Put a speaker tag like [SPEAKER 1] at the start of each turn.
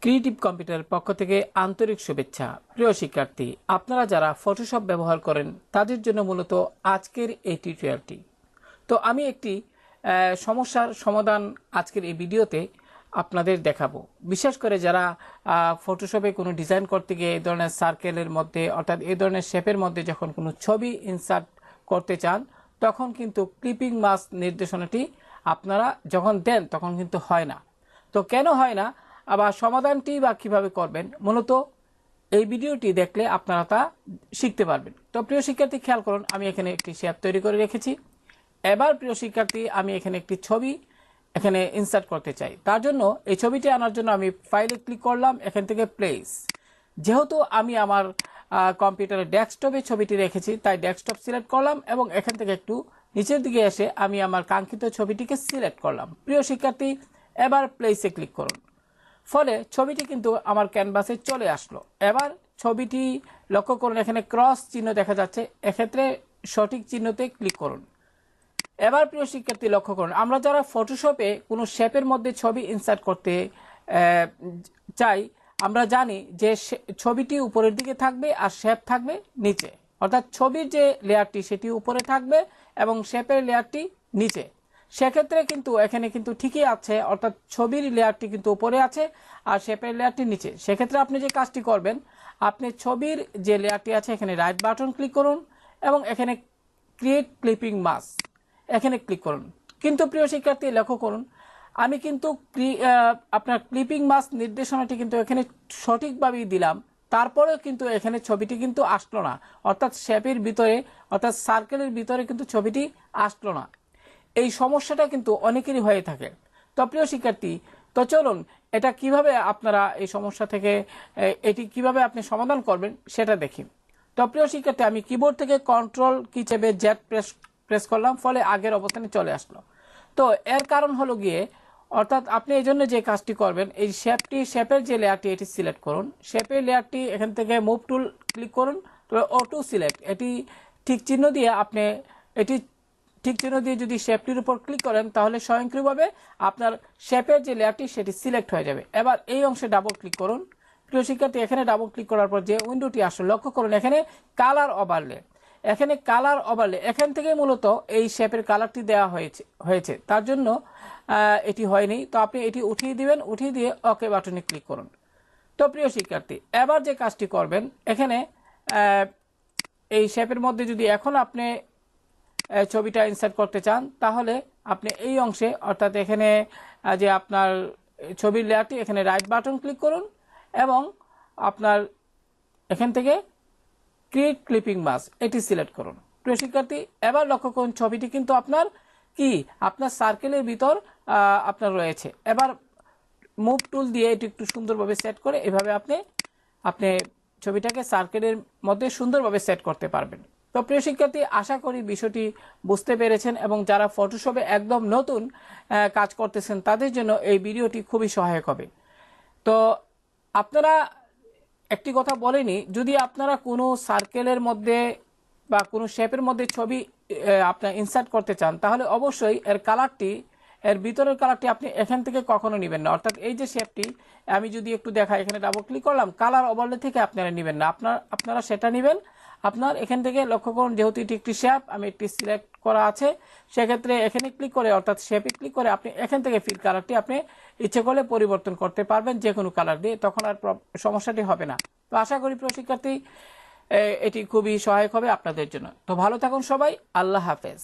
[SPEAKER 1] Creative কম্পিউটারের পক্ষ থেকে আন্তরিক শুভেচ্ছা। প্রিয় শিক্ষার্থী, আপনারা যারা ফটোশপ ব্যবহার করেন তাদের জন্য মূলত আজকের এই টিউটোরিয়ালটি। তো আমি একটি সমস্যার সমাধান আজকের এই ভিডিওতে আপনাদের দেখাবো। বিশেষ করে যারা ফটোশপে কোনো ডিজাইন করতে গিয়ে এই ধরনের সার্কেলের মধ্যে অর্থাৎ এই ধরনের শেপের মধ্যে যখন কোনো ছবি ইনসার্ট করতে চান তখন কিন্তু ক্লিপিং মাস্ক নির্দেশনাটি আপনারা যখন দেন তখন কিন্তু হয় না। তো কেন হয় না, আবার সমাধানটি বা কিভাবে করবেন, মূলত এই ভিডিওটি দেখলে আপনারা তা শিখতে পারবেন। তো প্রিয় শিক্ষার্থী, খেয়াল করুন, আমি এখানে একটি শেপ তৈরি করে রেখেছি। এবার প্রিয় শিক্ষার্থী, আমি এখানে একটি ছবি এখানে ইনসার্ট করতে চাই। তার জন্য এই ছবিটি আনার জন্য আমি ফাইলে ক্লিক করলাম, এখান থেকে প্লেস। যেহেতু আমি আমার কম্পিউটারের ডেস্কটপে ছবিটি রেখেছি তাই ডেস্কটপ সিলেক্ট করলাম এবং এখান থেকে একটু নিচের দিকে এসে আমি আমার কাঙ্ক্ষিত ছবিটিকে সিলেক্ট করলাম। প্রিয় শিক্ষার্থী, এবার প্লেসে ক্লিক করুন। ফলে ছবিটি কিন্তু আমার ক্যানভাসে চলে আসলো। এবার ছবিটি লক্ষ্য করুন, এখানে ক্রস চিহ্ন দেখা যাচ্ছে, এক্ষেত্রে সঠিক চিহ্নতে ক্লিক করুন। এবার প্রিয় শিক্ষার্থী লক্ষ্য করুন, আমরা যারা ফটোশপে কোনো শেপের মধ্যে ছবি ইনসার্ট করতে চাই, আমরা জানি যে ছবিটি উপরের দিকে থাকবে আর শেপ থাকবে নিচে, অর্থাৎ ছবির যে লেয়ারটি সেটি উপরে থাকবে এবং শেপের লেয়ারটি নিচে। সেক্ষেত্রে কিন্তু এখানে কিন্তু ঠিকই আছে, অর্থাৎ ছবির লেয়ারটি কিন্তু উপরে আছে আর শেপের লেয়ারটি নিচে। সেক্ষেত্রে আপনি যে কাজটি করবেন, আপনি ছবির যে লেয়ারটি আছে এখানে রাইট বাটন ক্লিক করুন এবং এখানে ক্রিয়েট ক্লিপিং মাস্ক এখানে ক্লিক করুন। কিন্তু প্রিয় শিক্ষার্থী লক্ষ্য করুন, আমি কিন্তু আপনার ক্লিপিং মাস্ক নির্দেশনাটি কিন্তু এখানে সঠিকভাবেই দিলাম, তারপরেও কিন্তু এখানে ছবিটি কিন্তু আসলো না, অর্থাৎ শেপের ভিতরে অর্থাৎ সার্কেলের ভিতরে কিন্তু ছবিটি আসলো না। এই সমস্যাটা কিন্তু অনেকেরই হয়ে থাকে। তো প্রিয় শিক্ষার্থী, তো চলুন এটা কিভাবে আপনারা এই সমস্যা থেকে এটি কিভাবে আপনি সমাধান করবেন সেটা দেখি। তো প্রিয় শিক্ষার্থী, আমি কিবোর্ড থেকে কন্ট্রোল কি চেপে জেড প্রেস করলাম, ফলে আগের অবস্থানে চলে আসলো। তো এর কারণ হলো গিয়ে, অর্থাৎ আপনি এই জন্য যে কাজটি করবেন, এই শেপের যে লেয়ারটি এটি সিলেক্ট করুন। শেপের লেয়ারটি এখান থেকে মুভ টুল ক্লিক করুন, তো অটো সিলেক্ট এটি ঠিক চিহ্ন দিয়ে আপনি এটি ঠিক চিহ্ন দিয়ে যদি শেপটির উপর ক্লিক করেন তাহলে স্বয়ংক্রিয়ভাবে আপনার শেপের যে লেয়ারটি সেটি সিলেক্ট হয়ে যাবে। এবার এই অংশে ডাবল ক্লিক করুন। প্রিয় শিক্ষার্থী, এখানে ডাবল ক্লিক করার পর যে উইন্ডোটি আসলে লক্ষ্য করুন, এখানে কালার ওভারলে এখান থেকে মূলত এই শেপের কালারটি দেওয়া হয়েছে, তার জন্য এটি হয়নি। তো আপনি এটি উঠিয়ে দিবেন, উঠিয়ে দিয়ে ওকে বাটনে ক্লিক করুন। তো প্রিয় শিক্ষার্থী, এবার যে কাজটি করবেন, এখানে এই শেপের মধ্যে যদি এখন আপনি ছবিটা ইনসার্ট করতে চান তাহলে আপনি এই অংশে, অর্থাৎ এখানে যে আপনার ছবির লেয়ারটি, এখানে রাইট বাটন ক্লিক করুন এবং আপনার এখান থেকে ক্রিয়েট ক্লিপিং মাস্ক এটি সিলেক্ট করুন। প্রিয় শিক্ষার্থী, এবার লক্ষ্য করুন ছবিটি কিন্তু আপনার সার্কেলের ভিতর আপনার রয়েছে। এবার মুভ টুল দিয়ে এটি একটু সুন্দরভাবে সেট করে এভাবে আপনি ছবিটাকে সার্কেলের মধ্যে সুন্দরভাবে সেট করতে পারবেন। তো প্রিয় শিক্ষার্থী, আশা করি বিষয়টি বুঝতে পেরেছেন এবং যারা ফটোশপে একদম নতুন কাজ করতেছেন তাদের জন্য এই ভিডিওটি খুবই সহায়ক হবে। তো আপনারা একটি কথা বলেনি, যদি আপনারা কোনো সার্কেলের মধ্যে বা কোনো শেপের মধ্যে ছবি আপনার ইনসার্ট করতে চান তাহলে অবশ্যই এর ভিতরের কালারটি আপনি এখান থেকে কখনো নেবেন না। অর্থাৎ এই যে শেপটি আমি যদি একটু দেখাই, এখানে ডাবল ক্লিক করলাম, কালার ওভারলে থেকে আপনারা নেবেন না, আপনারা সেটা নেবেন আপনার এখান থেকে। লক্ষ্য করুন, যেহেতু এটি একটি শেপ, আমি একটি সিলেক্ট করা আছে, সেক্ষেত্রে এখানে ক্লিক করে অর্থাৎ শেপে ক্লিক করে আপনি এখান থেকে ফিল কালারটি আপনি ইচ্ছে করলে পরিবর্তন করতে পারবেন যে কোনো কালার দিয়ে, তখন আর সমস্যাটি হবে না। তো আশা করি প্রিয় শিক্ষার্থী এটি খুবই সহায়ক হবে আপনাদের জন্য। তো ভালো থাকুন সবাই, আল্লাহ হাফেজ।